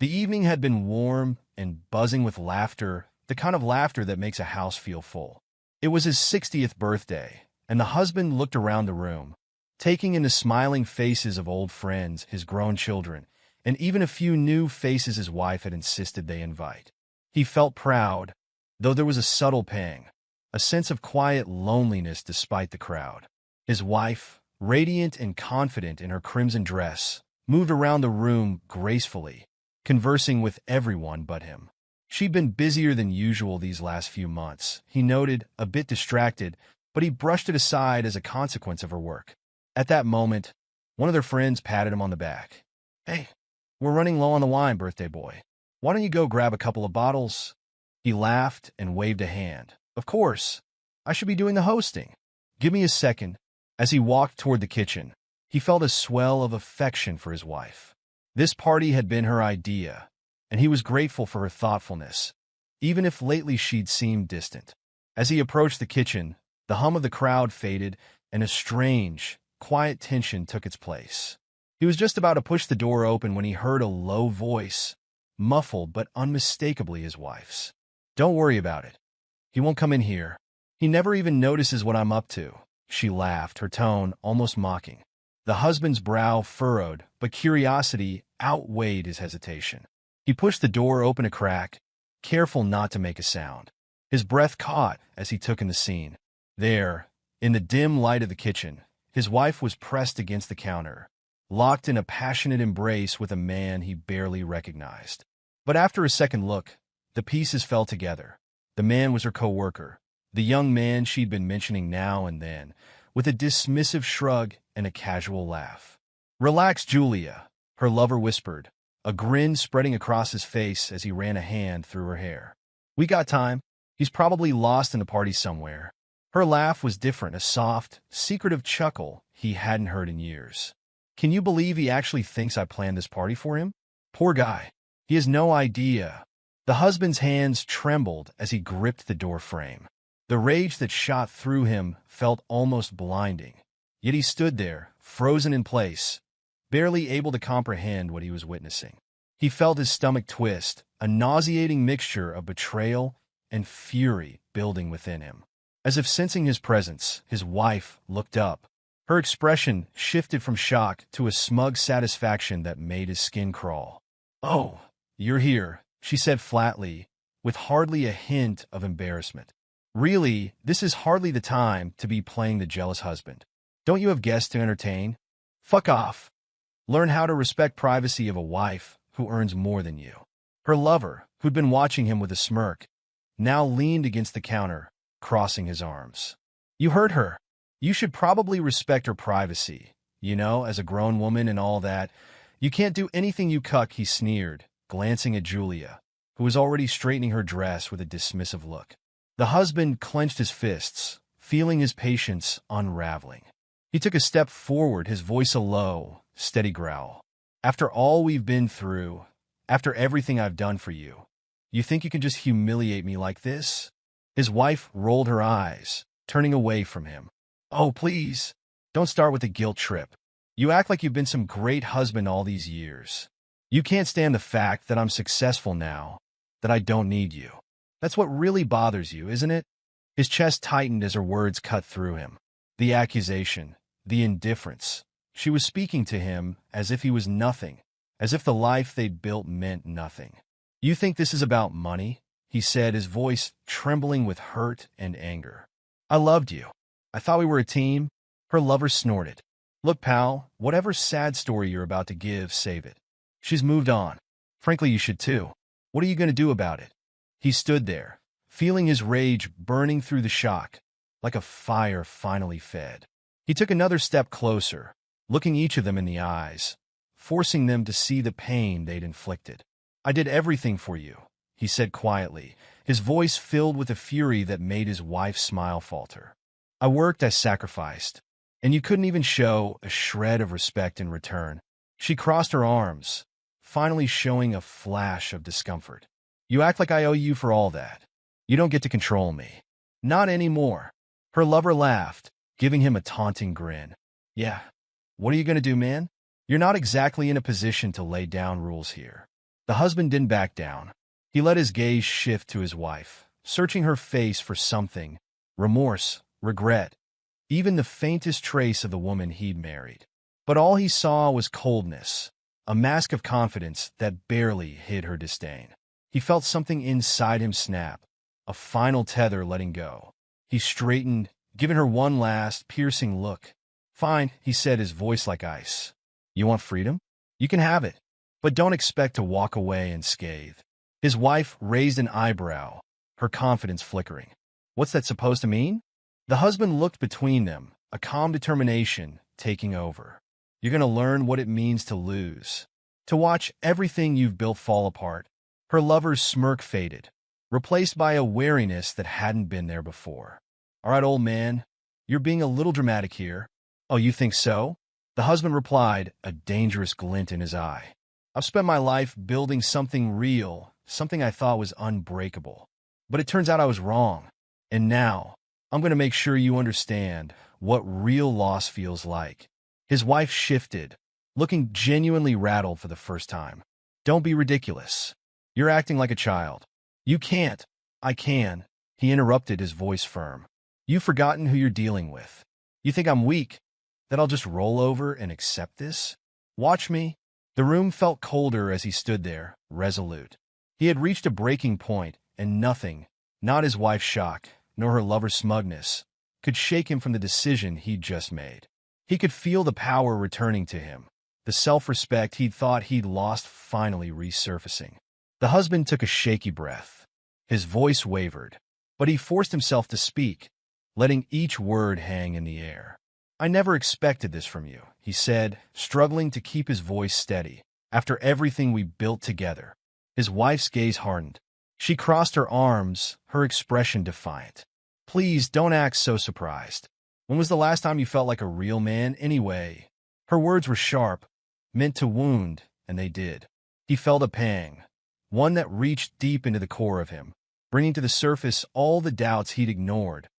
The evening had been warm and buzzing with laughter, the kind of laughter that makes a house feel full. It was his 60th birthday, and the husband looked around the room, taking in the smiling faces of old friends, his grown children, and even a few new faces his wife had insisted they invite. He felt proud, though there was a subtle pang, a sense of quiet loneliness despite the crowd. His wife, radiant and confident in her crimson dress, moved around the room gracefully, conversing with everyone but him. She'd been busier than usual these last few months, he noted, a bit distracted, but he brushed it aside as a consequence of her work. At that moment, one of their friends patted him on the back. "Hey, we're running low on the wine, birthday boy. Why don't you go grab a couple of bottles?" He laughed and waved a hand. "Of course. I should be doing the hosting. Give me a second." As he walked toward the kitchen, he felt a swell of affection for his wife. This party had been her idea, and he was grateful for her thoughtfulness, even if lately she'd seemed distant. As he approached the kitchen, the hum of the crowd faded, and a strange, quiet tension took its place. He was just about to push the door open when he heard a low voice, muffled but unmistakably his wife's. "Don't worry about it. He won't come in here. He never even notices what I'm up to." She laughed, her tone almost mocking. The husband's brow furrowed, but curiosity outweighed his hesitation. He pushed the door open a crack, careful not to make a sound. His breath caught as he took in the scene. There, in the dim light of the kitchen, his wife was pressed against the counter, locked in a passionate embrace with a man he barely recognized. But after a second look, the pieces fell together. The man was her coworker, the young man she'd been mentioning now and then, with a dismissive shrug and a casual laugh. "Relax, Julia," her lover whispered, a grin spreading across his face as he ran a hand through her hair. "We got time. He's probably lost in a party somewhere." Her laugh was different, a soft, secretive chuckle he hadn't heard in years. "Can you believe he actually thinks I planned this party for him? Poor guy. He has no idea." The husband's hands trembled as he gripped the door frame. The rage that shot through him felt almost blinding. Yet he stood there, frozen in place, barely able to comprehend what he was witnessing. He felt his stomach twist, a nauseating mixture of betrayal and fury building within him. As if sensing his presence, his wife looked up. Her expression shifted from shock to a smug satisfaction that made his skin crawl. "Oh, you're here," she said flatly, with hardly a hint of embarrassment. "Really, this is hardly the time to be playing the jealous husband. Don't you have guests to entertain? Fuck off. Learn how to respect privacy of a wife who earns more than you." Her lover, who'd been watching him with a smirk, now leaned against the counter, crossing his arms. "You heard her. You should probably respect her privacy. You know, as a grown woman and all that. You can't do anything, you cuck," he sneered, glancing at Julia, who was already straightening her dress with a dismissive look. The husband clenched his fists, feeling his patience unraveling. He took a step forward, his voice a low, steady growl. "After all we've been through, after everything I've done for you, you think you can just humiliate me like this?" His wife rolled her eyes, turning away from him. "Oh, please, don't start with the guilt trip. You act like you've been some great husband all these years. You can't stand the fact that I'm successful now, that I don't need you. That's what really bothers you, isn't it?" His chest tightened as her words cut through him. The accusation, the indifference. She was speaking to him as if he was nothing, as if the life they'd built meant nothing. "You think this is about money?" he said, his voice trembling with hurt and anger. "I loved you. I thought we were a team." Her lover snorted. "Look, pal, whatever sad story you're about to give, save it. She's moved on. Frankly, you should too. What are you going to do about it?" He stood there, feeling his rage burning through the shock, like a fire finally fed. He took another step closer, looking each of them in the eyes, forcing them to see the pain they'd inflicted. "I did everything for you," he said quietly, his voice filled with a fury that made his wife's smile falter. "I worked, I sacrificed, and you couldn't even show a shred of respect in return." She crossed her arms, finally showing a flash of discomfort. "You act like I owe you for all that. You don't get to control me. Not anymore." Her lover laughed, giving him a taunting grin. "Yeah, what are you going to do, man? You're not exactly in a position to lay down rules here." The husband didn't back down. He let his gaze shift to his wife, searching her face for something: remorse, regret, even the faintest trace of the woman he'd married. But all he saw was coldness, a mask of confidence that barely hid her disdain. He felt something inside him snap, a final tether letting go. He straightened, giving her one last, piercing look. "Fine," he said, his voice like ice. "You want freedom? You can have it. But don't expect to walk away unscathed." His wife raised an eyebrow, her confidence flickering. "What's that supposed to mean?" The husband looked between them, a calm determination taking over. "You're going to learn what it means to lose, to watch everything you've built fall apart." Her lover's smirk faded, replaced by a wariness that hadn't been there before. "All right, old man, you're being a little dramatic here." "Oh, you think so?" The husband replied, a dangerous glint in his eye. "I've spent my life building something real, something I thought was unbreakable. But it turns out I was wrong. And now, I'm going to make sure you understand what real loss feels like." His wife shifted, looking genuinely rattled for the first time. "Don't be ridiculous. You're acting like a child." "You can't." "I can," he interrupted, his voice firm. "You've forgotten who you're dealing with. You think I'm weak, that I'll just roll over and accept this? Watch me." The room felt colder as he stood there, resolute. He had reached a breaking point, and nothing, not his wife's shock, nor her lover's smugness, could shake him from the decision he'd just made. He could feel the power returning to him, the self-respect he'd thought he'd lost finally resurfacing. The husband took a shaky breath. His voice wavered, but he forced himself to speak, letting each word hang in the air. "I never expected this from you," he said, struggling to keep his voice steady. "After everything we built together." His wife's gaze hardened. She crossed her arms, her expression defiant. "Please don't act so surprised. When was the last time you felt like a real man anyway?" Her words were sharp, meant to wound, and they did. He felt a pang, one that reached deep into the core of him, bringing to the surface all the doubts he'd ignored,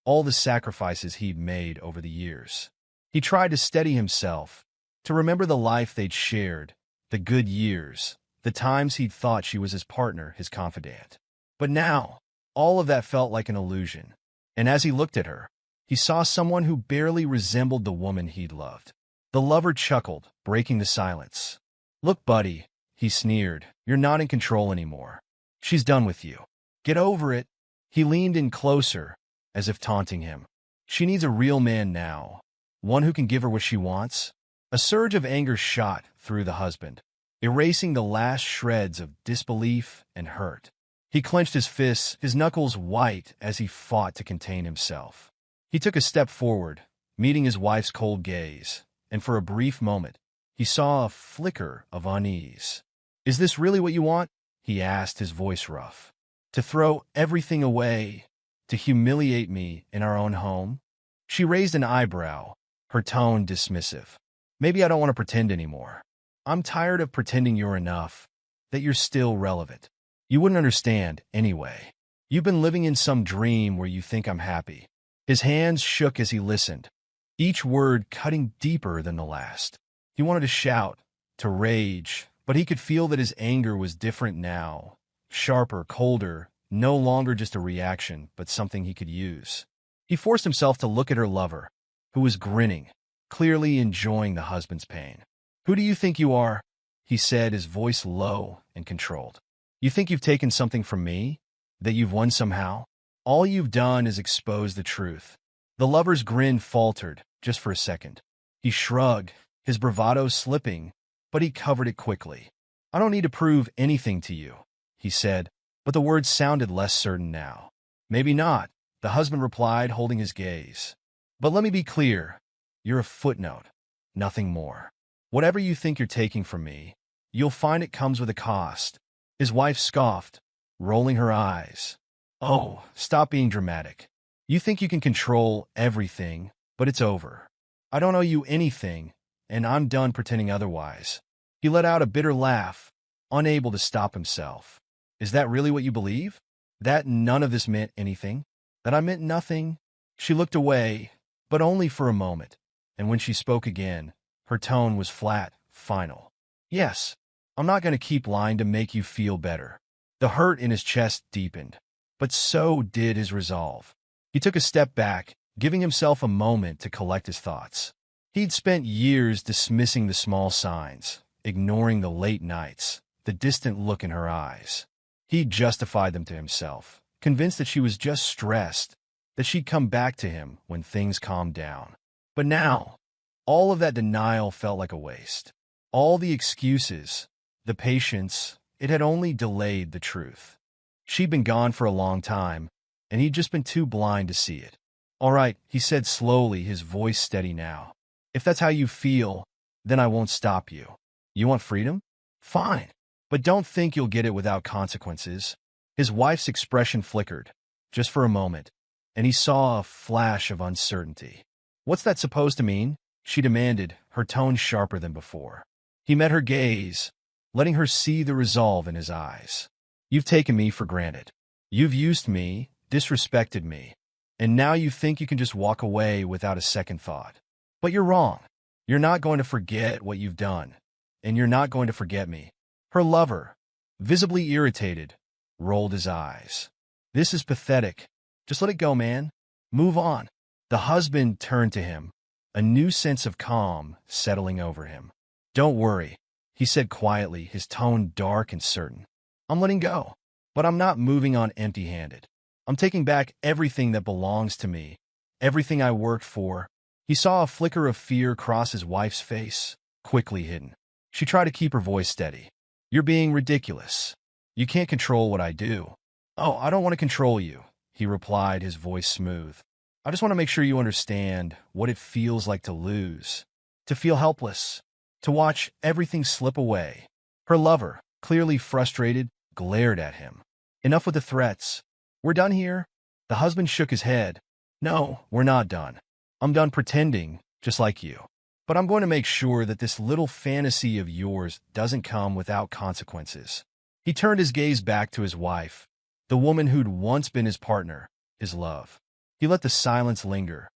all the sacrifices he'd made over the years. He tried to steady himself, to remember the life they'd shared, the good years, the times he'd thought she was his partner, his confidant. But now, all of that felt like an illusion. And as he looked at her, he saw someone who barely resembled the woman he'd loved. The lover chuckled, breaking the silence. "Look, buddy," he sneered, "you're not in control anymore. She's done with you. Get over it." He leaned in closer, as if taunting him. "She needs a real man now, one who can give her what she wants." A surge of anger shot through the husband, erasing the last shreds of disbelief and hurt. He clenched his fists, his knuckles white as he fought to contain himself. He took a step forward, meeting his wife's cold gaze, and for a brief moment, he saw a flicker of unease. "Is this really what you want?" he asked, his voice rough. "To throw everything away, to humiliate me in our own home?" She raised an eyebrow, her tone dismissive. "Maybe I don't want to pretend anymore. I'm tired of pretending you're enough, that you're still relevant. You wouldn't understand anyway. You've been living in some dream where you think I'm happy." His hands shook as he listened, each word cutting deeper than the last. He wanted to shout, to rage, but he could feel that his anger was different now, sharper, colder, no longer just a reaction, but something he could use. He forced himself to look at her lover, who was grinning, clearly enjoying the husband's pain. "Who do you think you are?" he said, his voice low and controlled. "You think you've taken something from me? That you've won somehow? All you've done is expose the truth." The lover's grin faltered, just for a second. He shrugged, his bravado slipping, but he covered it quickly. "I don't need to prove anything to you," he said, but the words sounded less certain now. "Maybe not," the husband replied, holding his gaze. "But let me be clear. You're a footnote, nothing more. Whatever you think you're taking from me, you'll find it comes with a cost." His wife scoffed, rolling her eyes. "Oh, stop being dramatic. You think you can control everything, but it's over. I don't owe you anything, and I'm done pretending otherwise." He let out a bitter laugh, unable to stop himself. "Is that really what you believe? That none of this meant anything? That I meant nothing?" She looked away, but only for a moment, and when she spoke again, her tone was flat, final. "Yes, I'm not going to keep lying to make you feel better. The hurt in his chest deepened, but so did his resolve. He took a step back, giving himself a moment to collect his thoughts. He'd spent years dismissing the small signs, ignoring the late nights, the distant look in her eyes. He'd justified them to himself, convinced that she was just stressed, that she'd come back to him when things calmed down. But now, all of that denial felt like a waste. All the excuses, the patience, it had only delayed the truth. She'd been gone for a long time, and he'd just been too blind to see it. "All right," he said slowly, his voice steady now. "If that's how you feel, then I won't stop you. You want freedom? Fine. But don't think you'll get it without consequences." His wife's expression flickered, just for a moment, and he saw a flash of uncertainty. "What's that supposed to mean?" she demanded, her tone sharper than before. He met her gaze, letting her see the resolve in his eyes. "You've taken me for granted. You've used me, disrespected me, and now you think you can just walk away without a second thought. But you're wrong. You're not going to forget what you've done, and you're not going to forget me." Her lover, visibly irritated, rolled his eyes. "This is pathetic. Just let it go, man. Move on." The husband turned to him, a new sense of calm settling over him. "Don't worry," he said quietly, his tone dark and certain. "I'm letting go, but I'm not moving on empty-handed. I'm taking back everything that belongs to me, everything I worked for." He saw a flicker of fear cross his wife's face, quickly hidden. She tried to keep her voice steady. "You're being ridiculous. You can't control what I do." "Oh, I don't want to control you," he replied, his voice smooth. "I just want to make sure you understand what it feels like to lose, to feel helpless, to watch everything slip away." Her lover, clearly frustrated, glared at him. "Enough with the threats. We're done here?" The husband shook his head. "No, we're not done. I'm done pretending, just like you. But I'm going to make sure that this little fantasy of yours doesn't come without consequences." He turned his gaze back to his wife, the woman who'd once been his partner, his love. He let the silence linger,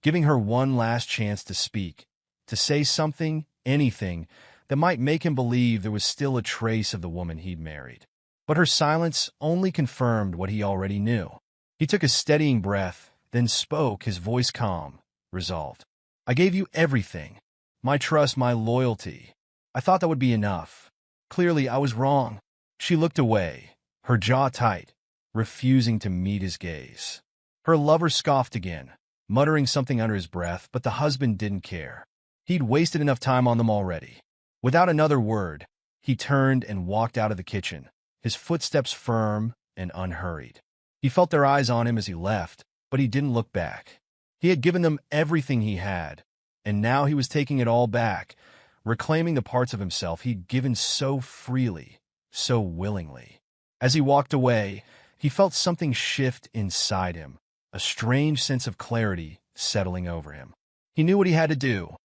giving her one last chance to speak, to say something, anything, that might make him believe there was still a trace of the woman he'd married. But her silence only confirmed what he already knew. He took a steadying breath, then spoke, his voice calm, resolved. "I gave you everything. My trust, my loyalty. I thought that would be enough. Clearly, I was wrong." She looked away, her jaw tight, refusing to meet his gaze. Her lover scoffed again, muttering something under his breath, but the husband didn't care. He'd wasted enough time on them already. Without another word, he turned and walked out of the kitchen, his footsteps firm and unhurried. He felt their eyes on him as he left, but he didn't look back. He had given them everything he had, and now he was taking it all back, reclaiming the parts of himself he'd given so freely, so willingly. As he walked away, he felt something shift inside him, a strange sense of clarity settling over him. He knew what he had to do,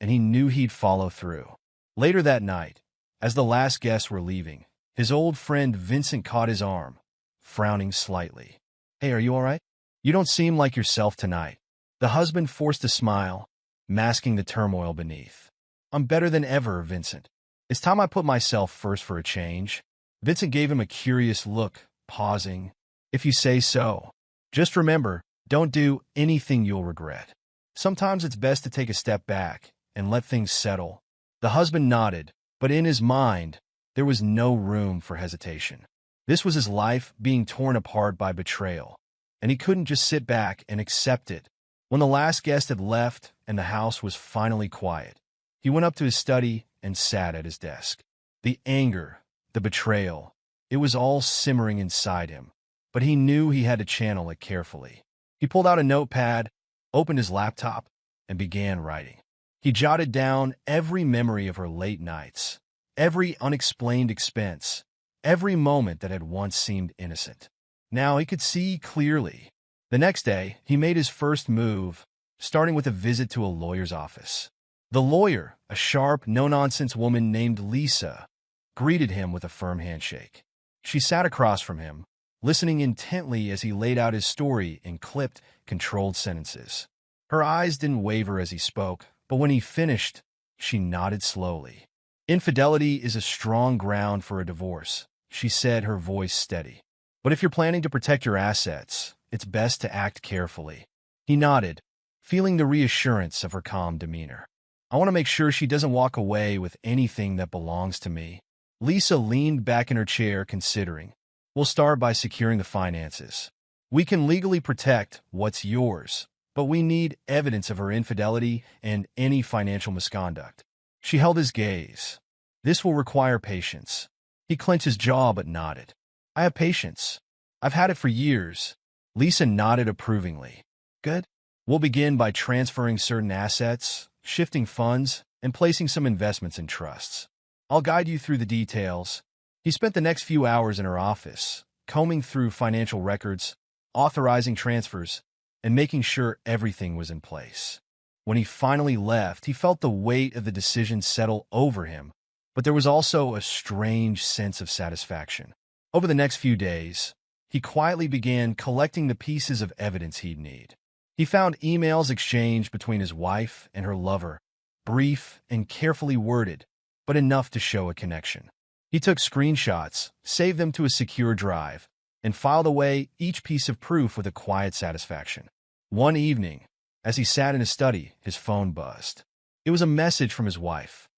and he knew he'd follow through. Later that night, as the last guests were leaving, his old friend Vincent caught his arm, frowning slightly. "Hey, are you all right? You don't seem like yourself tonight." The husband forced a smile, masking the turmoil beneath. "I'm better than ever, Vincent. It's time I put myself first for a change." Vincent gave him a curious look, pausing. "If you say so. Just remember, don't do anything you'll regret. Sometimes it's best to take a step back and let things settle." The husband nodded, but in his mind, there was no room for hesitation. This was his life being torn apart by betrayal, and he couldn't just sit back and accept it. When the last guest had left and the house was finally quiet, he went up to his study and sat at his desk. The anger, the betrayal, it was all simmering inside him, but he knew he had to channel it carefully. He pulled out a notepad, opened his laptop, and began writing. He jotted down every memory of her late nights, every unexplained expense, every moment that had once seemed innocent. Now he could see clearly. The next day, he made his first move, starting with a visit to a lawyer's office. The lawyer, a sharp, no-nonsense woman named Lisa, greeted him with a firm handshake. She sat across from him, listening intently as he laid out his story in clipped, controlled sentences. Her eyes didn't waver as he spoke, but when he finished, she nodded slowly. Infidelity is a strong ground for a divorce, she said, her voice steady. But if you're planning to protect your assets, it's best to act carefully. He nodded, feeling the reassurance of her calm demeanor. I want to make sure she doesn't walk away with anything that belongs to me. Lisa leaned back in her chair, considering. We'll start by securing the finances. We can legally protect what's yours, but we need evidence of her infidelity and any financial misconduct. She held his gaze. This will require patience. He clenched his jaw but nodded. I have patience. I've had it for years. Lisa nodded approvingly. Good. We'll begin by transferring certain assets, shifting funds, and placing some investments in trusts. I'll guide you through the details. He spent the next few hours in her office, combing through financial records, authorizing transfers, and making sure everything was in place. When he finally left, he felt the weight of the decision settle over him, but there was also a strange sense of satisfaction. Over the next few days, he quietly began collecting the pieces of evidence he'd need. He found emails exchanged between his wife and her lover, brief and carefully worded, but enough to show a connection. He took screenshots, saved them to a secure drive, and filed away each piece of proof with a quiet satisfaction. One evening, as he sat in his study, his phone buzzed. It was a message from his wife.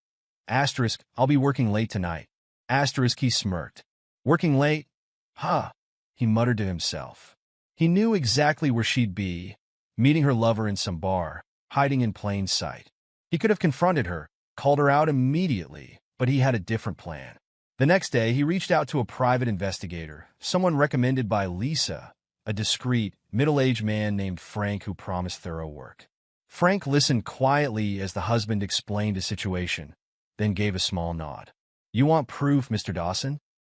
Asterisk, I'll be working late tonight. Asterisk, he smirked. Working late? Huh, he muttered to himself. He knew exactly where she'd be, meeting her lover in some bar, hiding in plain sight. He could have confronted her, called her out immediately, but he had a different plan. The next day, he reached out to a private investigator, someone recommended by Lisa, a discreet, middle-aged man named Frank who promised thorough work. Frank listened quietly as the husband explained his situation, then gave a small nod. You want proof, Mr. Dawson?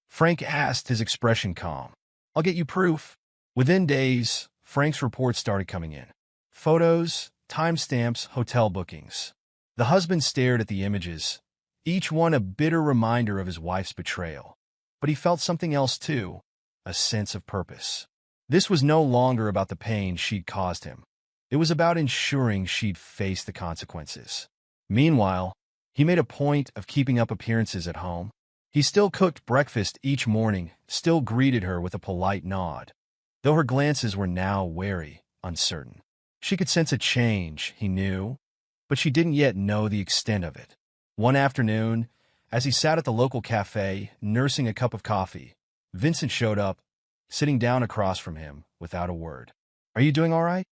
Frank asked, his expression calm. I'll get you proof. Within days, Frank's reports started coming in. Photos, timestamps, hotel bookings. The husband stared at the images, each one a bitter reminder of his wife's betrayal. But he felt something else too, a sense of purpose. This was no longer about the pain she'd caused him. It was about ensuring she'd face the consequences. Meanwhile, he made a point of keeping up appearances at home. He still cooked breakfast each morning, still greeted her with a polite nod, though her glances were now wary, uncertain. She could sense a change, he knew, but she didn't yet know the extent of it. One afternoon, as he sat at the local cafe, nursing a cup of coffee, Vincent showed up, sitting down across from him, without a word. Are you doing all right?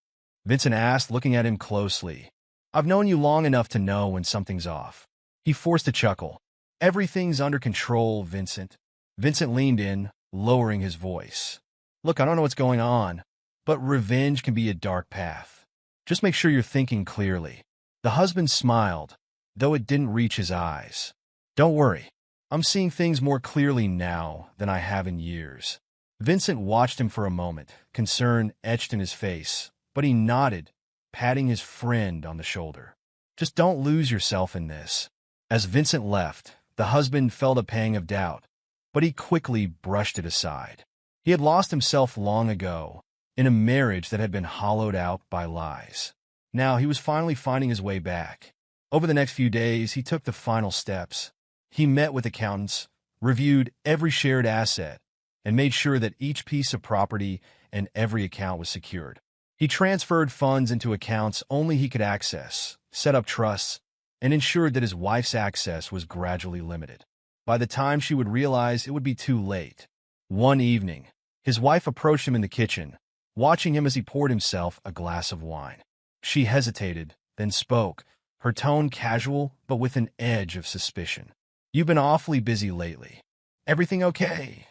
Vincent asked, looking at him closely. I've known you long enough to know when something's off. He forced a chuckle. Everything's under control, Vincent. Vincent leaned in, lowering his voice. Look, I don't know what's going on, but revenge can be a dark path. Just make sure you're thinking clearly. The husband smiled, though it didn't reach his eyes. Don't worry. I'm seeing things more clearly now than I have in years. Vincent watched him for a moment, concern etched in his face, but he nodded, patting his friend on the shoulder. Just don't lose yourself in this. As Vincent left, the husband felt a pang of doubt, but he quickly brushed it aside. He had lost himself long ago, in a marriage that had been hollowed out by lies. Now he was finally finding his way back. Over the next few days, he took the final steps. He met with accountants, reviewed every shared asset, and made sure that each piece of property and every account was secured. He transferred funds into accounts only he could access, set up trusts, and ensured that his wife's access was gradually limited. By the time she would realize, it would be too late. One evening, his wife approached him in the kitchen, watching him as he poured himself a glass of wine. She hesitated, then spoke, her tone casual but with an edge of suspicion. You've been awfully busy lately. Everything okay?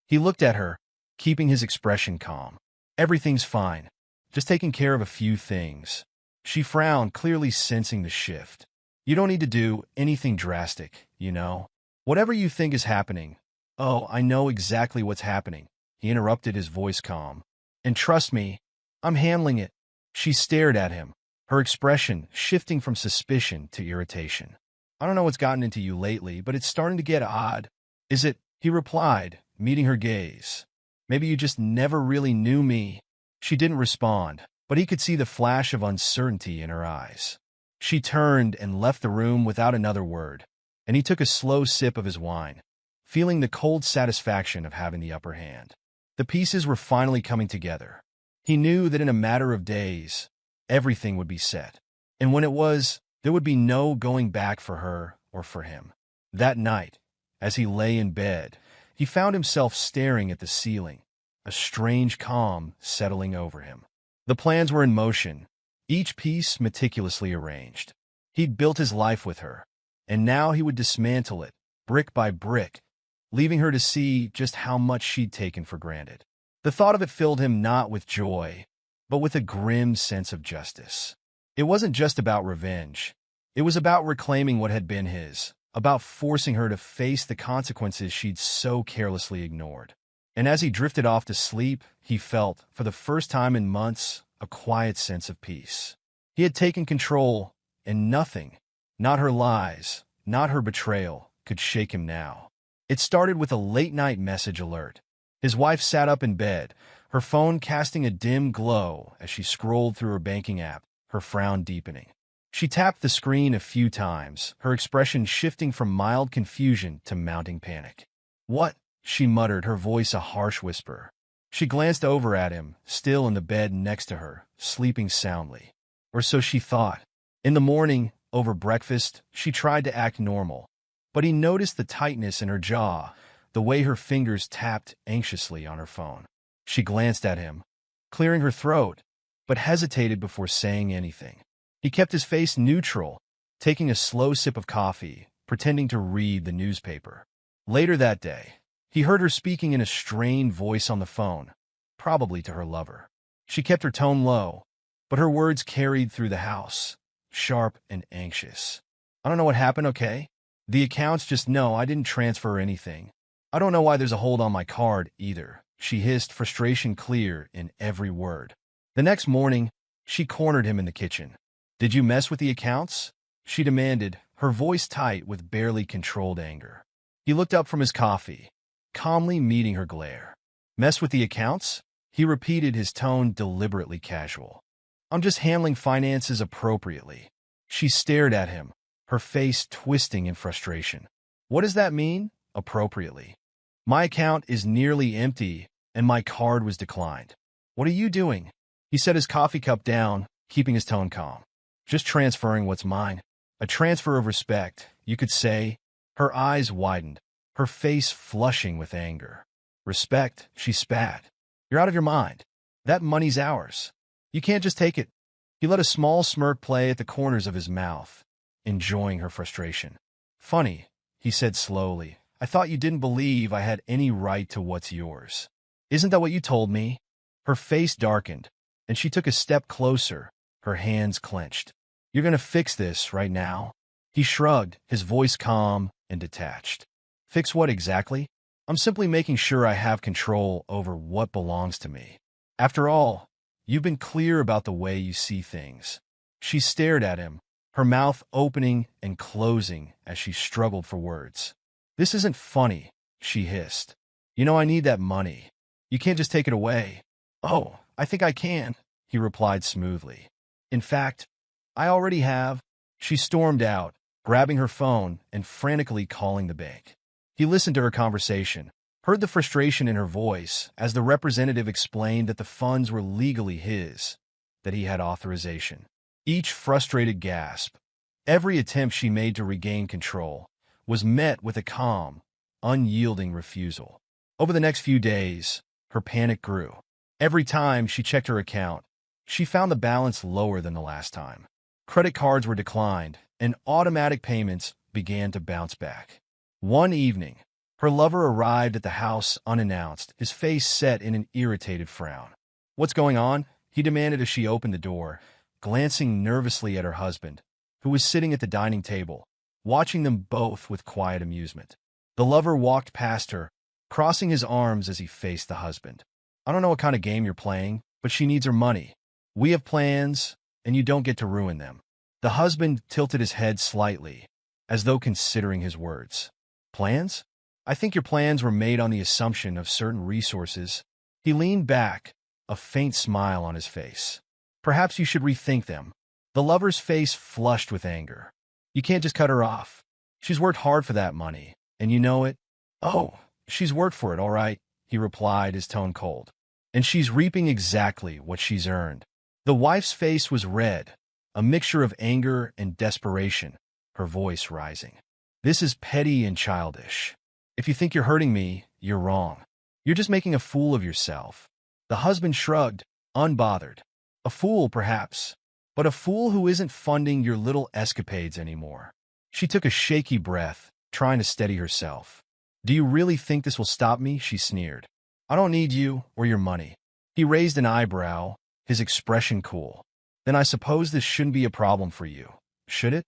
He looked at her, keeping his expression calm. Everything's fine. Just taking care of a few things. She frowned, clearly sensing the shift. You don't need to do anything drastic, you know. Whatever you think is happening. Oh, I know exactly what's happening, he interrupted, his voice calm. And trust me, I'm handling it. She stared at him, her expression shifting from suspicion to irritation. I don't know what's gotten into you lately, but it's starting to get odd. Is it? He replied, meeting her gaze. Maybe you just never really knew me. She didn't respond, but he could see the flash of uncertainty in her eyes. She turned and left the room without another word. and he took a slow sip of his wine, feeling the cold satisfaction of having the upper hand. The pieces were finally coming together. He knew that in a matter of days, everything would be set. And when it was, there would be no going back for her or for him. That night, as he lay in bed, he found himself staring at the ceiling, a strange calm settling over him. The plans were in motion, each piece meticulously arranged. He'd built his life with her, and now he would dismantle it, brick by brick, leaving her to see just how much she'd taken for granted. The thought of it filled him not with joy, but with a grim sense of justice. It wasn't just about revenge. It was about reclaiming what had been his, about forcing her to face the consequences she'd so carelessly ignored. And as he drifted off to sleep, he felt, for the first time in months, a quiet sense of peace. He had taken control, and nothing, not her lies, not her betrayal, could shake him now. It started with a late-night message alert. His wife sat up in bed, her phone casting a dim glow as she scrolled through her banking app, her frown deepening. She tapped the screen a few times, her expression shifting from mild confusion to mounting panic. "What?" she muttered, her voice a harsh whisper. She glanced over at him, still in the bed next to her, sleeping soundly. Or so she thought. In the morning, over breakfast, she tried to act normal, but he noticed the tightness in her jaw, the way her fingers tapped anxiously on her phone. She glanced at him, clearing her throat, but hesitated before saying anything. He kept his face neutral, taking a slow sip of coffee, pretending to read the newspaper. Later that day, he heard her speaking in a strained voice on the phone, probably to her lover. She kept her tone low, but her words carried through the house, sharp and anxious. "I don't know what happened, okay? The accounts just know I didn't transfer anything. I don't know why there's a hold on my card, either," she hissed, frustration clear in every word. The next morning, she cornered him in the kitchen. "Did you mess with the accounts?" she demanded, her voice tight with barely controlled anger. He looked up from his coffee, calmly meeting her glare. "Mess with the accounts?" he repeated, his tone deliberately casual. "I'm just handling finances appropriately." She stared at him, her face twisting in frustration. "What does that mean, appropriately? My account is nearly empty, and my card was declined. What are you doing?" He set his coffee cup down, keeping his tone calm. "Just transferring what's mine. A transfer of respect, you could say." Her eyes widened, her face flushing with anger. "Respect," she spat. "You're out of your mind. That money's ours. You can't just take it." He let a small smirk play at the corners of his mouth, enjoying her frustration. "Funny," he said slowly. "I thought you didn't believe I had any right to what's yours. Isn't that what you told me?" Her face darkened, and she took a step closer, her hands clenched. "You're going to fix this right now?" He shrugged, his voice calm and detached. "Fix what exactly?" "I'm simply making sure I have control over what belongs to me. After all, you've been clear about the way you see things." She stared at him, her mouth opening and closing as she struggled for words. "This isn't funny," she hissed. "You know I need that money. You can't just take it away." "Oh, I think I can," he replied smoothly. "In fact, I already have." She stormed out, grabbing her phone and frantically calling the bank. He listened to her conversation, heard the frustration in her voice as the representative explained that the funds were legally his, that he had authorization. Each frustrated gasp, every attempt she made to regain control, was met with a calm, unyielding refusal. Over the next few days, her panic grew. Every time she checked her account, she found the balance lower than the last time. Credit cards were declined, and automatic payments began to bounce back. One evening, her lover arrived at the house unannounced, his face set in an irritated frown. "What's going on?" he demanded as she opened the door, glancing nervously at her husband, who was sitting at the dining table, watching them both with quiet amusement. The lover walked past her, crossing his arms as he faced the husband. "I don't know what kind of game you're playing, but she needs her money. We have plans, and you don't get to ruin them." The husband tilted his head slightly, as though considering his words. "Plans? I think your plans were made on the assumption of certain resources." He leaned back, a faint smile on his face. "Perhaps you should rethink them." The lover's face flushed with anger. "You can't just cut her off." She's worked hard for that money, and you know it. Oh, she's worked for it, all right, he replied, his tone cold. And she's reaping exactly what she's earned. The wife's face was red, a mixture of anger and desperation, her voice rising. This is petty and childish. If you think you're hurting me, you're wrong. You're just making a fool of yourself. The husband shrugged, unbothered. A fool, perhaps, but a fool who isn't funding your little escapades anymore. She took a shaky breath, trying to steady herself. Do you really think this will stop me? She sneered. I don't need you or your money. He raised an eyebrow, his expression cool. Then I suppose this shouldn't be a problem for you, should it?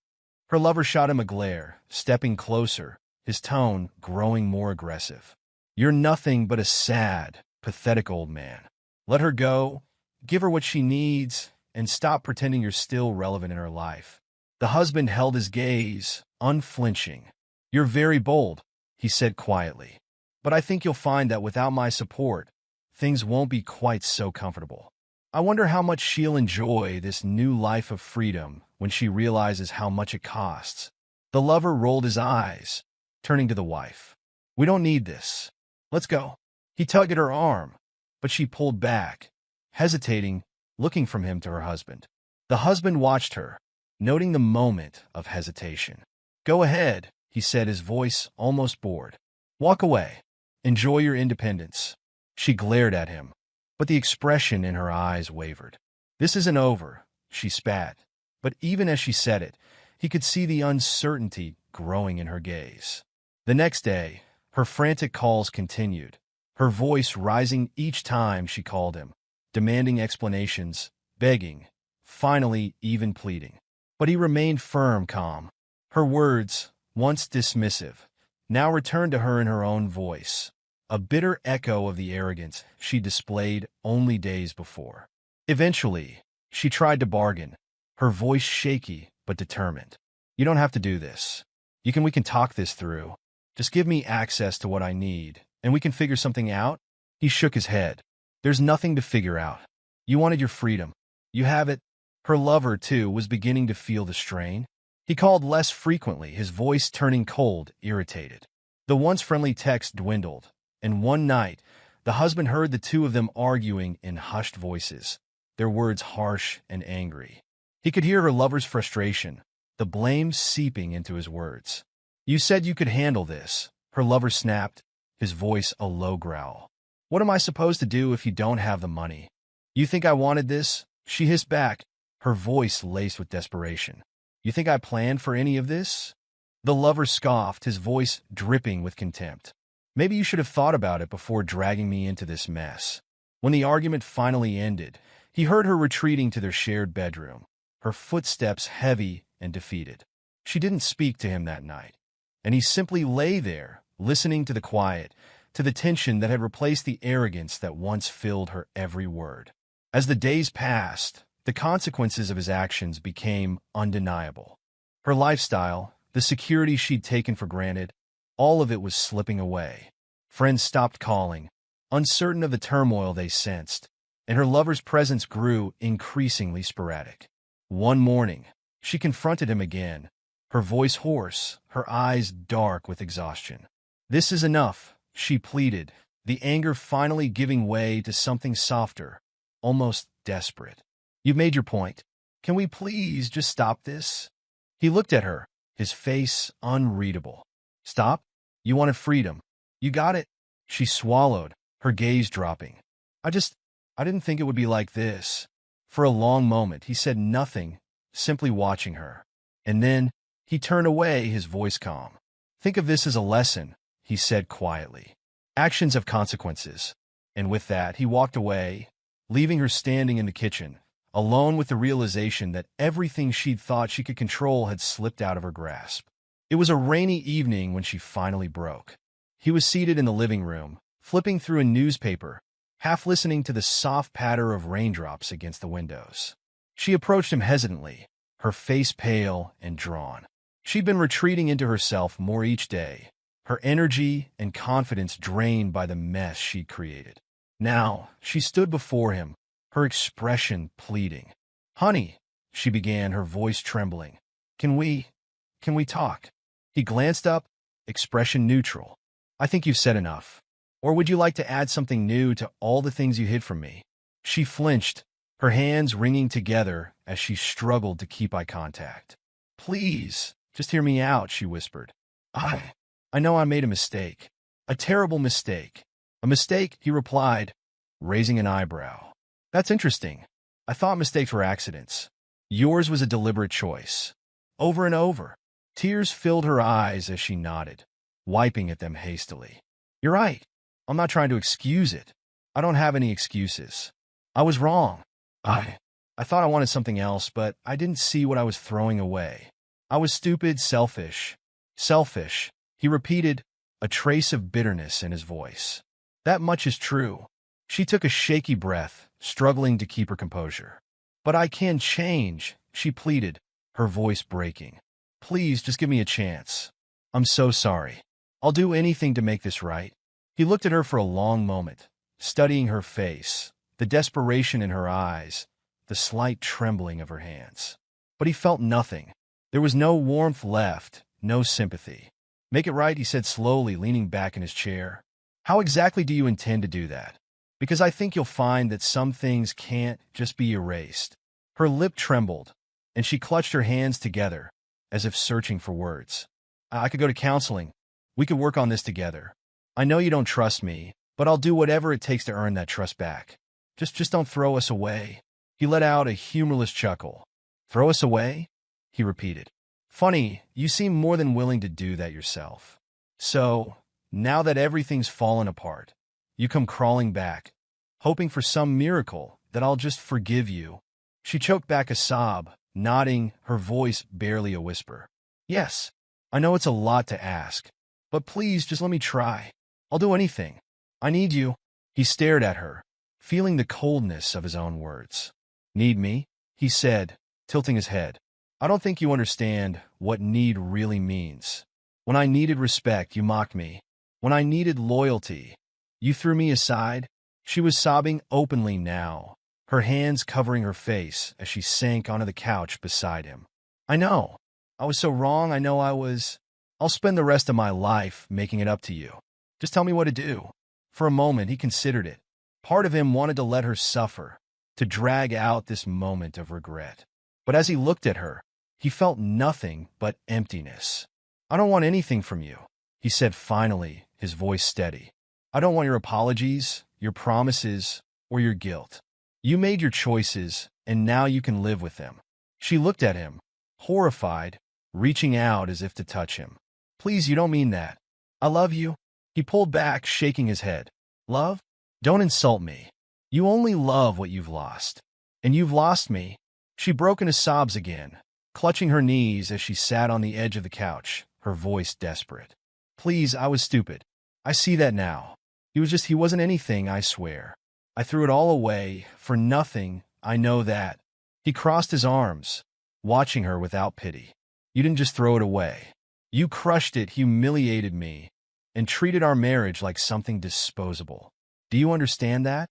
Her lover shot him a glare, stepping closer, his tone growing more aggressive. You're nothing but a sad, pathetic old man. Let her go, give her what she needs, and stop pretending you're still relevant in her life. The husband held his gaze, unflinching. You're very bold, he said quietly. But I think you'll find that without my support, things won't be quite so comfortable. I wonder how much she'll enjoy this new life of freedom when she realizes how much it costs. The lover rolled his eyes, turning to the wife. We don't need this. Let's go. He tugged at her arm, but she pulled back, hesitating, looking from him to her husband. The husband watched her, noting the moment of hesitation. Go ahead, he said, his voice almost bored. Walk away. Enjoy your independence. She glared at him, but the expression in her eyes wavered. This isn't over, she spat, but even as she said it, he could see the uncertainty growing in her gaze. The next day, her frantic calls continued, her voice rising each time she called him, demanding explanations, begging, finally even pleading. But he remained firm, calm. Her words, once dismissive, now returned to her in her own voice, a bitter echo of the arrogance she displayed only days before. Eventually, she tried to bargain, her voice shaky but determined. You don't have to do this. We can talk this through. Just give me access to what I need, and we can figure something out. He shook his head. There's nothing to figure out. You wanted your freedom. You have it. Her lover, too, was beginning to feel the strain. He called less frequently, his voice turning cold, irritated. The once friendly text dwindled, and one night, the husband heard the two of them arguing in hushed voices, their words harsh and angry. He could hear her lover's frustration, the blame seeping into his words. You said you could handle this, her lover snapped, his voice a low growl. What am I supposed to do if you don't have the money? You think I wanted this? She hissed back, her voice laced with desperation. You think I planned for any of this? The lover scoffed, his voice dripping with contempt. Maybe you should have thought about it before dragging me into this mess. When the argument finally ended, he heard her retreating to their shared bedroom, her footsteps heavy and defeated. She didn't speak to him that night, and he simply lay there, listening to the quiet, to the tension that had replaced the arrogance that once filled her every word. As the days passed, the consequences of his actions became undeniable. Her lifestyle, the security she'd taken for granted, all of it was slipping away. Friends stopped calling, uncertain of the turmoil they sensed, and her lover's presence grew increasingly sporadic. One morning, she confronted him again, her voice hoarse, her eyes dark with exhaustion. This is enough, she pleaded, the anger finally giving way to something softer, almost desperate. You've made your point. Can we please just stop this? He looked at her, his face unreadable. Stop? You wanted freedom. You got it. She swallowed, her gaze dropping. I didn't think it would be like this. For a long moment, he said nothing, simply watching her. And then, he turned away, his voice calm. Think of this as a lesson, he said quietly. Actions have consequences. And with that, he walked away, leaving her standing in the kitchen, alone with the realization that everything she'd thought she could control had slipped out of her grasp. It was a rainy evening when she finally broke. He was seated in the living room, flipping through a newspaper, half listening to the soft patter of raindrops against the windows. She approached him hesitantly, her face pale and drawn. She'd been retreating into herself more each day, her energy and confidence drained by the mess she'd created. Now, she stood before him, her expression pleading. Honey, she began, her voice trembling. Can we talk? He glanced up, expression neutral. I think you've said enough. Or would you like to add something new to all the things you hid from me? She flinched, her hands wringing together as she struggled to keep eye contact. Please, just hear me out, she whispered. I know I made a mistake. A terrible mistake. A mistake, he replied, raising an eyebrow. That's interesting. I thought mistakes were accidents. Yours was a deliberate choice. Over and over. Tears filled her eyes as she nodded, wiping at them hastily. You're right. I'm not trying to excuse it. I don't have any excuses. I was wrong. I thought I wanted something else, but I didn't see what I was throwing away. I was stupid, selfish. Selfish, he repeated, a trace of bitterness in his voice. That much is true. She took a shaky breath, struggling to keep her composure. But I can change, she pleaded, her voice breaking. Please, just give me a chance. I'm so sorry. I'll do anything to make this right. He looked at her for a long moment, studying her face, the desperation in her eyes, the slight trembling of her hands. But he felt nothing. There was no warmth left, no sympathy. Make it right, he said slowly, leaning back in his chair. How exactly do you intend to do that? Because I think you'll find that some things can't just be erased. Her lip trembled, and she clutched her hands together, as if searching for words. I could go to counseling. We could work on this together. I know you don't trust me, but I'll do whatever it takes to earn that trust back. Just don't throw us away. He let out a humorless chuckle. Throw us away? He repeated. Funny, you seem more than willing to do that yourself. So, now that everything's fallen apart, you come crawling back, hoping for some miracle that I'll just forgive you. She choked back a sob, nodding, her voice barely a whisper. Yes, I know it's a lot to ask, but please just let me try. I'll do anything. I need you. He stared at her, feeling the coldness of his own words. Need me? He said, tilting his head. I don't think you understand what need really means. When I needed respect, you mocked me. When I needed loyalty, you threw me aside. She was sobbing openly now, her hands covering her face as she sank onto the couch beside him. I know. I was so wrong. I know I was. I'll spend the rest of my life making it up to you. Just tell me what to do. For a moment, he considered it. Part of him wanted to let her suffer, to drag out this moment of regret. But as he looked at her, he felt nothing but emptiness. I don't want anything from you, he said finally, his voice steady. I don't want your apologies, your promises, or your guilt. You made your choices, and now you can live with them. She looked at him, horrified, reaching out as if to touch him. Please, you don't mean that. I love you. He pulled back, shaking his head. Love? Don't insult me. You only love what you've lost. And you've lost me. She broke into sobs again, clutching her knees as she sat on the edge of the couch, her voice desperate. Please, I was stupid. I see that now. He wasn't anything, I swear. I threw it all away, for nothing, I know that. He crossed his arms, watching her without pity. You didn't just throw it away. You crushed it, humiliated me, and treated our marriage like something disposable. Do you understand that?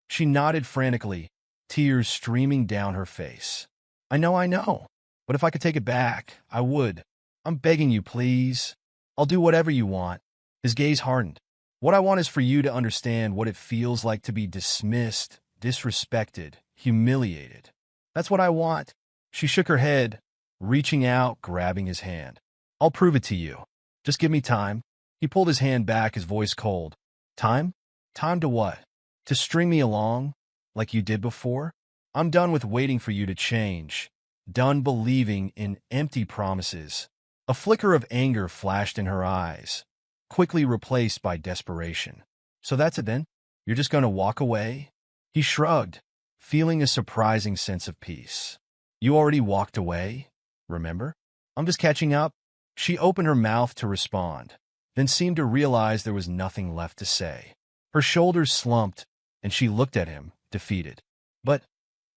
She nodded frantically, tears streaming down her face. I know. But if I could take it back, I would. I'm begging you, please. I'll do whatever you want. His gaze hardened. What I want is for you to understand what it feels like to be dismissed, disrespected, humiliated. That's what I want. She shook her head, reaching out, grabbing his hand. I'll prove it to you. Just give me time. He pulled his hand back, his voice cold. Time? Time to what? To string me along, like you did before? I'm done with waiting for you to change. Done believing in empty promises. A flicker of anger flashed in her eyes, quickly replaced by desperation. So that's it then? You're just going to walk away? He shrugged, feeling a surprising sense of peace. You already walked away, remember? I'm just catching up. She opened her mouth to respond, then seemed to realize there was nothing left to say. Her shoulders slumped, and she looked at him, defeated. But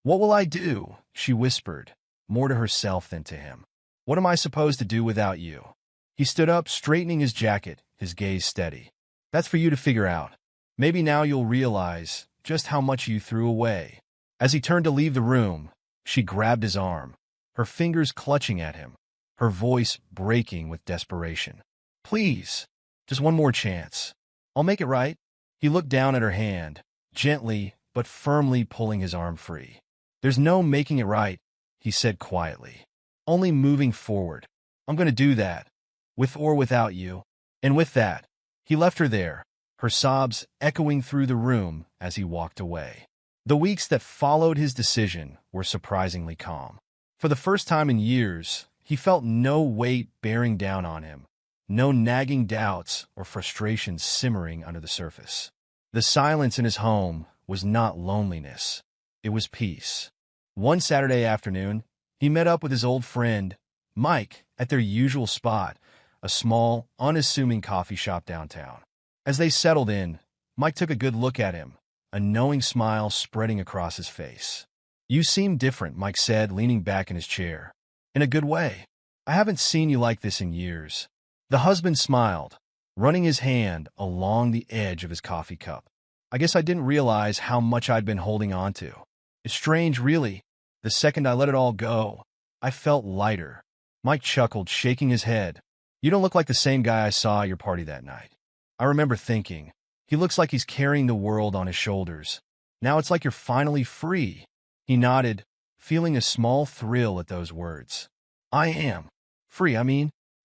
what will I do? She whispered, more to herself than to him. What am I supposed to do without you? He stood up, straightening his jacket, his gaze steady. That's for you to figure out. Maybe now you'll realize just how much you threw away. As he turned to leave the room, she grabbed his arm, her fingers clutching at him, her voice breaking with desperation. Please, just one more chance. I'll make it right. He looked down at her hand, gently but firmly pulling his arm free. There's no making it right, he said quietly. Only moving forward. I'm going to do that, with or without you. And with that, he left her there, her sobs echoing through the room as he walked away. The weeks that followed his decision were surprisingly calm. For the first time in years, he felt no weight bearing down on him, no nagging doubts or frustrations simmering under the surface. The silence in his home was not loneliness. It was peace. One Saturday afternoon, he met up with his old friend, Mike, at their usual spot, a small, unassuming coffee shop downtown. As they settled in, Mike took a good look at him, a knowing smile spreading across his face. You seem different, Mike said, leaning back in his chair. In a good way. I haven't seen you like this in years. The husband smiled, running his hand along the edge of his coffee cup. I guess I didn't realize how much I'd been holding on to. It's strange, really. The second I let it all go, I felt lighter. Mike chuckled, shaking his head. You don't look like the same guy I saw at your party that night. I remember thinking, he looks like he's carrying the world on his shoulders. Now it's like you're finally free. He nodded, feeling a small thrill at those words. I am. Free,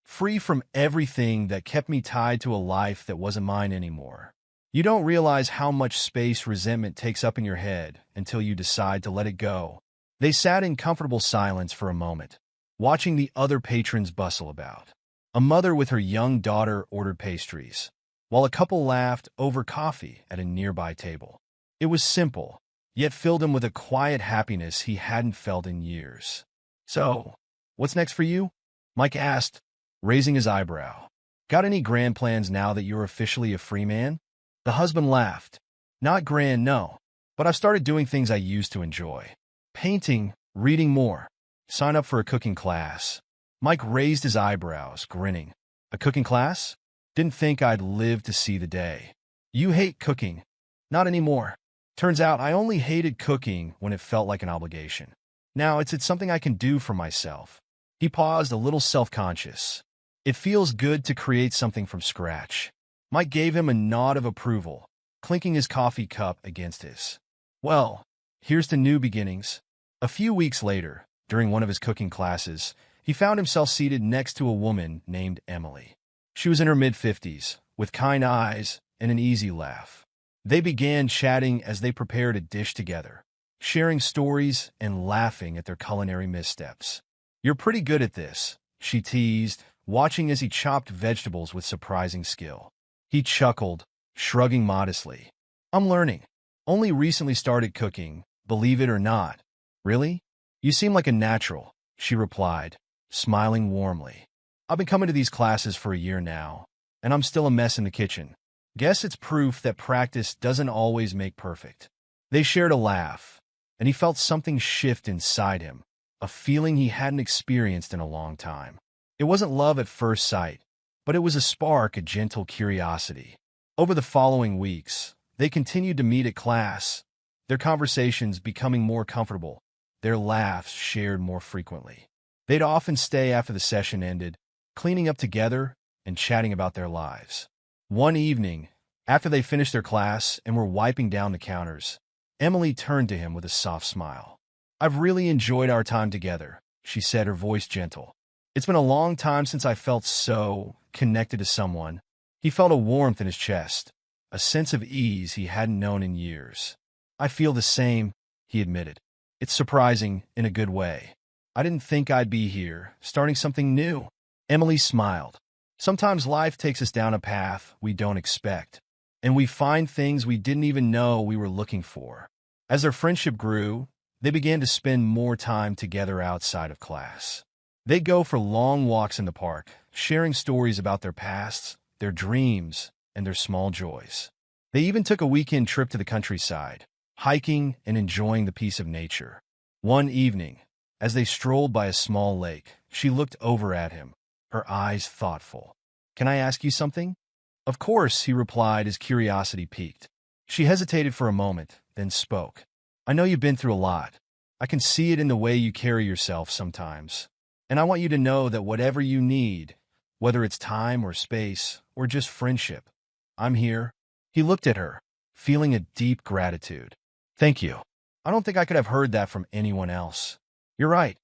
free from everything that kept me tied to a life that wasn't mine anymore. You don't realize how much space resentment takes up in your head until you decide to let it go. They sat in comfortable silence for a moment, watching the other patrons bustle about. A mother with her young daughter ordered pastries, while a couple laughed over coffee at a nearby table. It was simple, yet filled him with a quiet happiness he hadn't felt in years. So, what's next for you? Mike asked, raising his eyebrow. Got any grand plans now that you're officially a free man? The husband laughed. Not grand, no, but I've started doing things I used to enjoy. Painting, reading more. Sign up for a cooking class. Mike raised his eyebrows, grinning. A cooking class? Didn't think I'd live to see the day. You hate cooking. Not anymore. Turns out I only hated cooking when it felt like an obligation. Now it's something I can do for myself. He paused, a little self-conscious. It feels good to create something from scratch. Mike gave him a nod of approval, clinking his coffee cup against his. Well, here's to new beginnings. A few weeks later, during one of his cooking classes, he found himself seated next to a woman named Emily. She was in her mid-50s, with kind eyes and an easy laugh. They began chatting as they prepared a dish together, sharing stories and laughing at their culinary missteps. You're pretty good at this, she teased, watching as he chopped vegetables with surprising skill. He chuckled, shrugging modestly. I'm learning. Only recently started cooking, believe it or not. Really? You seem like a natural, she replied, smiling warmly. I've been coming to these classes for a year now, and I'm still a mess in the kitchen. Guess it's proof that practice doesn't always make perfect. They shared a laugh, and he felt something shift inside him, a feeling he hadn't experienced in a long time. It wasn't love at first sight, but it was a spark, a gentle curiosity. Over the following weeks, they continued to meet at class, their conversations becoming more comfortable, their laughs shared more frequently. They'd often stay after the session ended, cleaning up together and chatting about their lives. One evening, after they finished their class and were wiping down the counters, Emily turned to him with a soft smile. I've really enjoyed our time together, she said, her voice gentle. It's been a long time since I felt so connected to someone. He felt a warmth in his chest, a sense of ease he hadn't known in years. I feel the same, he admitted. It's surprising in a good way. I didn't think I'd be here, starting something new. Emily smiled. Sometimes life takes us down a path we don't expect, and we find things we didn't even know we were looking for. As their friendship grew, they began to spend more time together outside of class. They'd go for long walks in the park, sharing stories about their pasts, their dreams, and their small joys. They even took a weekend trip to the countryside, hiking and enjoying the peace of nature. One evening, as they strolled by a small lake, she looked over at him, her eyes thoughtful. Can I ask you something? Of course, he replied, his curiosity piqued. She hesitated for a moment, then spoke. I know you've been through a lot. I can see it in the way you carry yourself sometimes. And I want you to know that whatever you need, whether it's time or space or just friendship, I'm here." He looked at her, feeling a deep gratitude. "Thank you. I don't think I could have heard that from anyone else. You're right.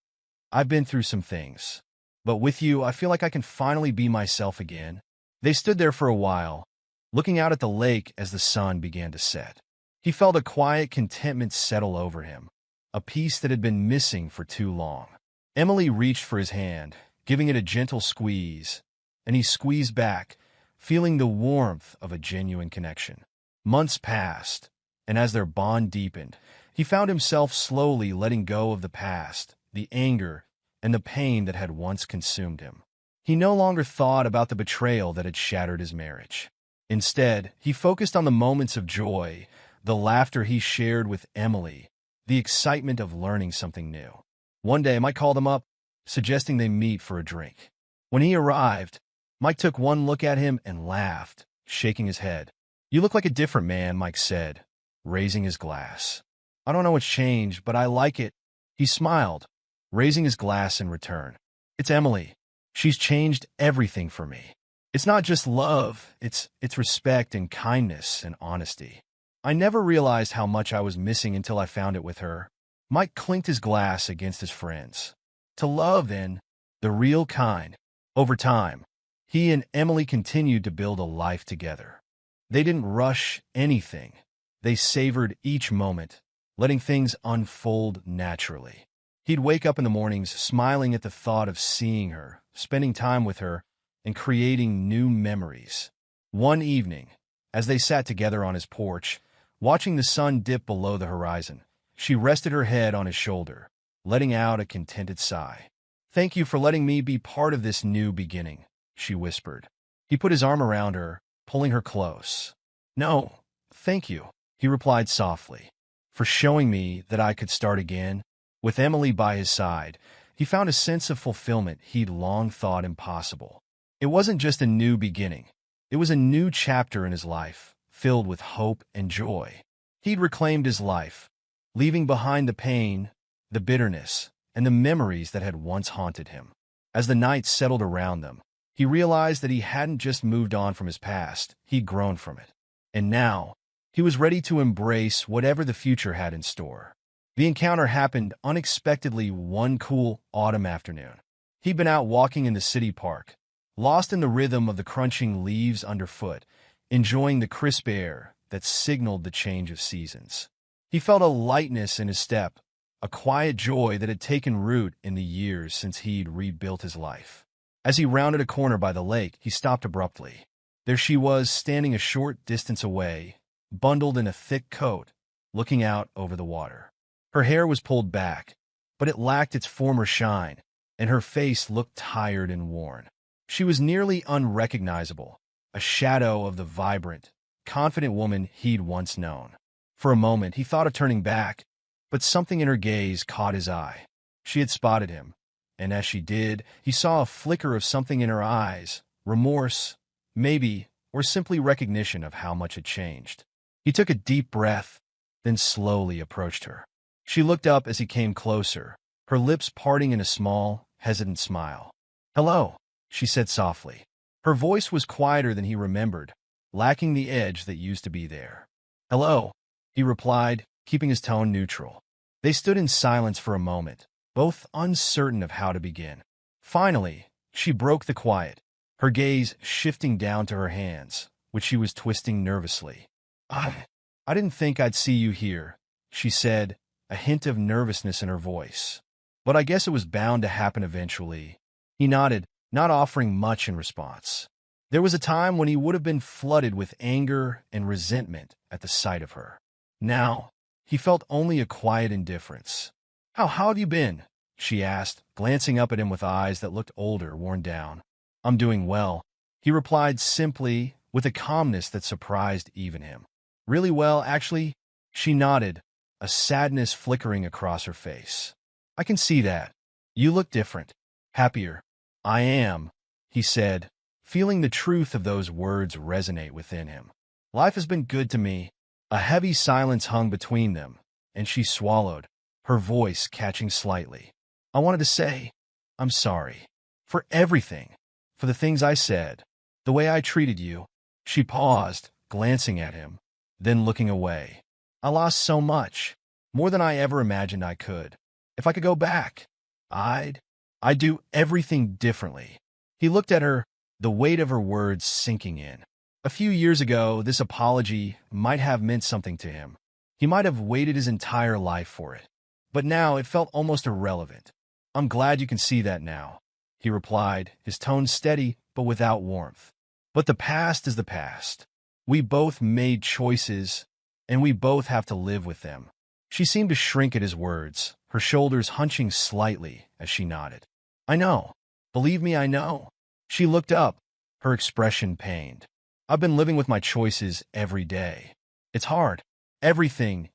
I've been through some things. But with you, I feel like I can finally be myself again." They stood there for a while, looking out at the lake as the sun began to set. He felt a quiet contentment settle over him, a peace that had been missing for too long. Emily reached for his hand, giving it a gentle squeeze, and he squeezed back, feeling the warmth of a genuine connection. Months passed, and as their bond deepened, he found himself slowly letting go of the past, the anger, and the pain that had once consumed him. He no longer thought about the betrayal that had shattered his marriage. Instead, he focused on the moments of joy, the laughter he shared with Emily, the excitement of learning something new. One day, Mike called him up, suggesting they meet for a drink. When he arrived, Mike took one look at him and laughed, shaking his head. "You look like a different man," Mike said, raising his glass. "I don't know what's changed, but I like it." He smiled, raising his glass in return. "It's Emily. She's changed everything for me. It's not just love, it's respect and kindness and honesty. I never realized how much I was missing until I found it with her." Mike clinked his glass against his friend's. To love, then, the real kind. Over time, he and Emily continued to build a life together. They didn't rush anything. They savored each moment, letting things unfold naturally. He'd wake up in the mornings smiling at the thought of seeing her, spending time with her, and creating new memories. One evening, as they sat together on his porch, watching the sun dip below the horizon, she rested her head on his shoulder, letting out a contented sigh. "Thank you for letting me be part of this new beginning," she whispered. He put his arm around her, pulling her close. "No, thank you," he replied softly, "for showing me that I could start again." With Emily by his side, he found a sense of fulfillment he'd long thought impossible. It wasn't just a new beginning. It was a new chapter in his life, filled with hope and joy. He'd reclaimed his life, leaving behind the pain, the bitterness, and the memories that had once haunted him. As the night settled around them, he realized that he hadn't just moved on from his past, he'd grown from it. And now, he was ready to embrace whatever the future had in store. The encounter happened unexpectedly one cool autumn afternoon. He'd been out walking in the city park, lost in the rhythm of the crunching leaves underfoot, enjoying the crisp air that signaled the change of seasons. He felt a lightness in his step, a quiet joy that had taken root in the years since he'd rebuilt his life. As he rounded a corner by the lake, he stopped abruptly. There she was, standing a short distance away, bundled in a thick coat, looking out over the water. Her hair was pulled back, but it lacked its former shine, and her face looked tired and worn. She was nearly unrecognizable, a shadow of the vibrant, confident woman he'd once known. For a moment, he thought of turning back, but something in her gaze caught his eye. She had spotted him, and as she did, he saw a flicker of something in her eyes, remorse, maybe, or simply recognition of how much had changed. He took a deep breath, then slowly approached her. She looked up as he came closer, her lips parting in a small, hesitant smile. "Hello," she said softly. Her voice was quieter than he remembered, lacking the edge that used to be there. "Hello," he replied, keeping his tone neutral. They stood in silence for a moment, both uncertain of how to begin. Finally, she broke the quiet, her gaze shifting down to her hands, which she was twisting nervously. I didn't think I'd see you here," she said, a hint of nervousness in her voice. "But I guess it was bound to happen eventually." He nodded, not offering much in response. There was a time when he would have been flooded with anger and resentment at the sight of her. Now, he felt only a quiet indifference. How have you been?" she asked, glancing up at him with eyes that looked older, worn down. "I'm doing well," he replied simply, with a calmness that surprised even him. "Really well, actually," she nodded, a sadness flickering across her face. "I can see that. You look different. Happier." "I am," he said, feeling the truth of those words resonate within him. "Life has been good to me." A heavy silence hung between them, and she swallowed, her voice catching slightly. "I wanted to say, I'm sorry. For everything. For the things I said. The way I treated you." She paused, glancing at him, then looking away. "I lost so much. More than I ever imagined I could. If I could go back, I'd... I'd do everything differently." He looked at her, the weight of her words sinking in. A few years ago, this apology might have meant something to him. He might have waited his entire life for it. But now it felt almost irrelevant. "I'm glad you can see that now," he replied, his tone steady but without warmth. "But the past is the past. We both made choices, and we both have to live with them." She seemed to shrink at his words, her shoulders hunching slightly as she nodded. "I know. Believe me, I know." She looked up, her expression pained. "I've been living with my choices every day. It's hard. Everything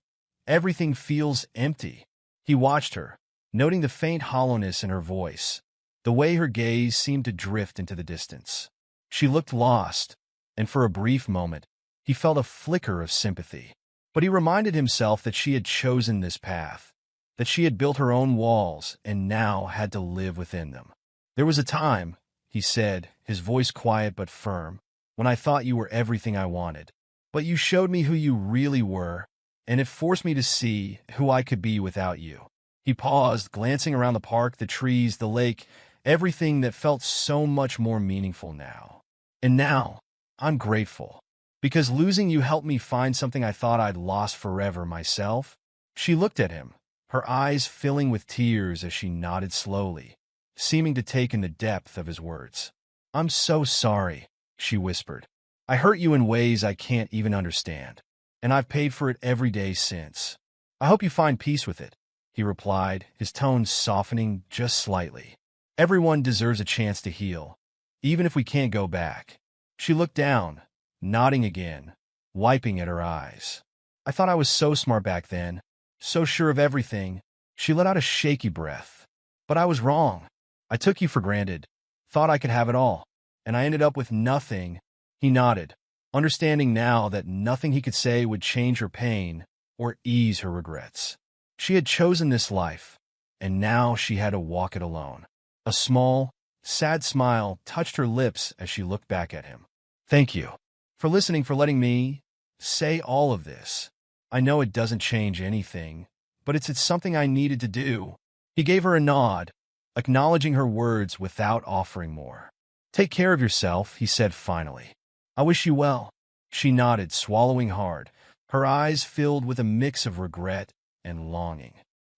feels empty." He watched her, noting the faint hollowness in her voice, the way her gaze seemed to drift into the distance. She looked lost, and for a brief moment, he felt a flicker of sympathy. But he reminded himself that she had chosen this path, that she had built her own walls and now had to live within them. "There was a time," he said, his voice quiet but firm, "when I thought you were everything I wanted. But you showed me who you really were, and it forced me to see who I could be without you." He paused, glancing around the park, the trees, the lake, everything that felt so much more meaningful now. "And now, I'm grateful. Because losing you helped me find something I thought I'd lost forever myself." She looked at him, her eyes filling with tears as she nodded slowly, seeming to take in the depth of his words. "I'm so sorry," she whispered. "I hurt you in ways I can't even understand, and I've paid for it every day since. I hope you find peace with it," he replied, his tone softening just slightly. "Everyone deserves a chance to heal, even if we can't go back." She looked down, nodding again, wiping at her eyes. "I thought I was so smart back then, so sure of everything." She let out a shaky breath. "But I was wrong. I took you for granted, thought I could have it all, and I ended up with nothing." He nodded, understanding now that nothing he could say would change her pain or ease her regrets. She had chosen this life, and now she had to walk it alone. A small, sad smile touched her lips as she looked back at him. "Thank you for listening, for letting me say all of this. I know it doesn't change anything, but it's something I needed to do." He gave her a nod, acknowledging her words without offering more. "Take care of yourself," he said finally. "I wish you well." She nodded, swallowing hard, her eyes filled with a mix of regret and longing.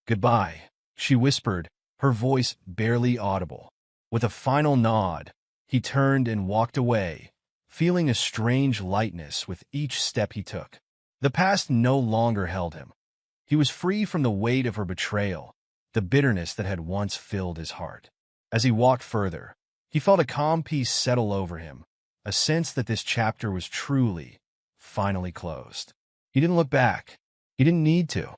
"Goodbye," she whispered, her voice barely audible. With a final nod, he turned and walked away, feeling a strange lightness with each step he took. The past no longer held him. He was free from the weight of her betrayal, the bitterness that had once filled his heart. As he walked further, he felt a calm peace settle over him, a sense that this chapter was truly, finally closed. He didn't look back. He didn't need to.